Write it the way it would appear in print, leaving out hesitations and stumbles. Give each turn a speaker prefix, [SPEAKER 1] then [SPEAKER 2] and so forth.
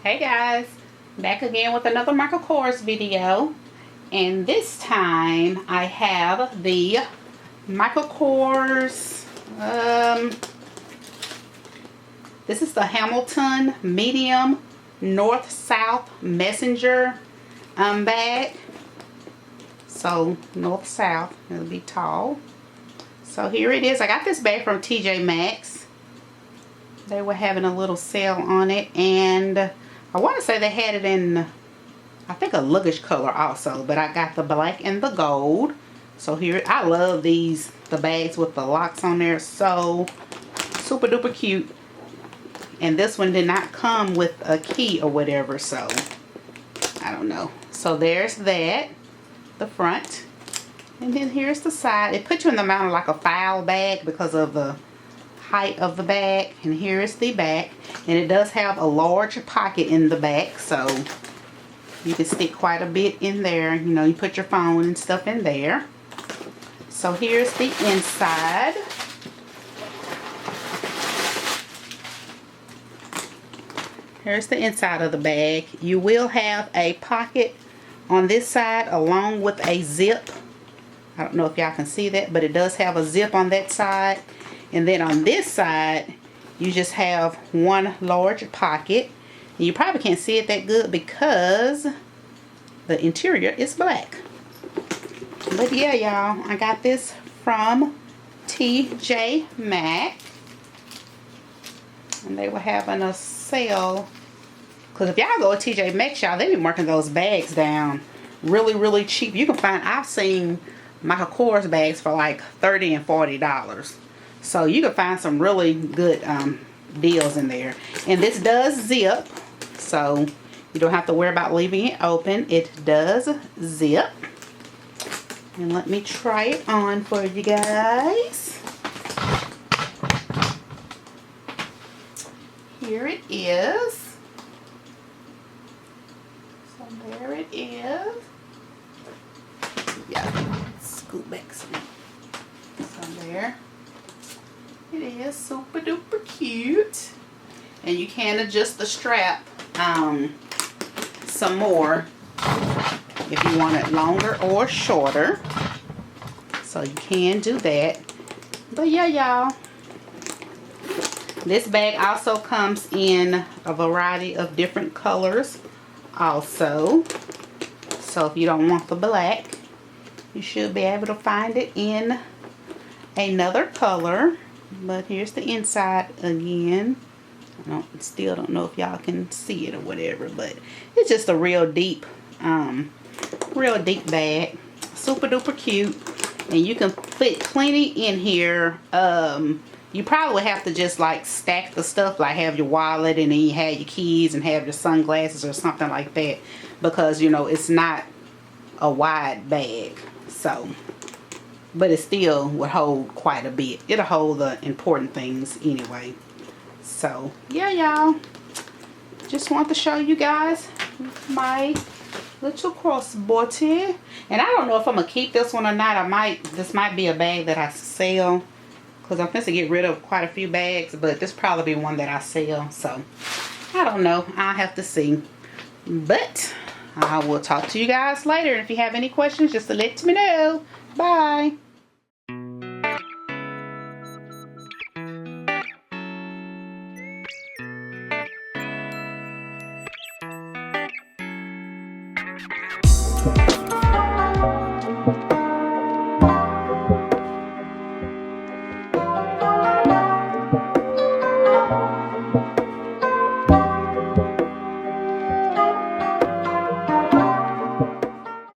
[SPEAKER 1] Hey guys, back again with another Michael Kors video, and this time I have the Michael Kors, this is the Hamilton medium north-south messenger bag. So north-south, it'll be tall. So here it is. I got this bag from TJMAXX. They were having a little sale on it, and I want to say they had it in, I think, a luggage color also, but I got the black and the gold. So here, I love these, the bags with the locks on there. So super duper cute. And this one did not come with a key or whatever, so I don't know. So there's that, the front. And then here's the side. It puts you in the mountain like a file bag because of the height of the bag. And here is the back, and it does have a large pocket in the back, so you can stick quite a bit in there. You know, you put your phone and stuff in there. So here's the inside. Here's the inside of the bag. You will have a pocket on this side along with a zip. I don't know if y'all can see that, but it does have a zip on that side. And then on this side, you just have one large pocket. And you probably can't see it that good because the interior is black. But yeah, y'all, I got this from TJMAXX. And they were having a sale. Because if y'all go to TJMAXX, y'all, they be marking those bags down really cheap. You can find, I've seen Michael Kors bags for like $30 and $40. So you can find some really good deals in there. And this does zip, so you don't have to worry about leaving it open. It does zip. And let me try it on for you guys. Here it is. So there it is. Yeah, scoot back some. So there it is, super duper cute. And you can adjust the strap some more if you want it longer or shorter. So you can do that. But yeah, y'all, this bag also comes in a variety of different colors also. So if you don't want the black, you should be able to find it in another color. But here's the inside again. I still don't know if y'all can see it or whatever, but it's just a real deep bag. Super duper cute. And you can fit plenty in here. You probably would have to just like stack the stuff, like have your wallet and then you have your keys and have your sunglasses or something like that, because you know it's not a wide bag. So, but it still would hold quite a bit. It'll hold the important things anyway. So yeah, y'all, just want to show you guys my little crossbody. And I don't know if I'm gonna keep this one or not. This might be a bag that I sell, because I'm supposed to get rid of quite a few bags, but this probably be one that I sell. So I don't know, I'll have to see. But I will talk to you guys later. And if you have any questions, just to let me know. Bye.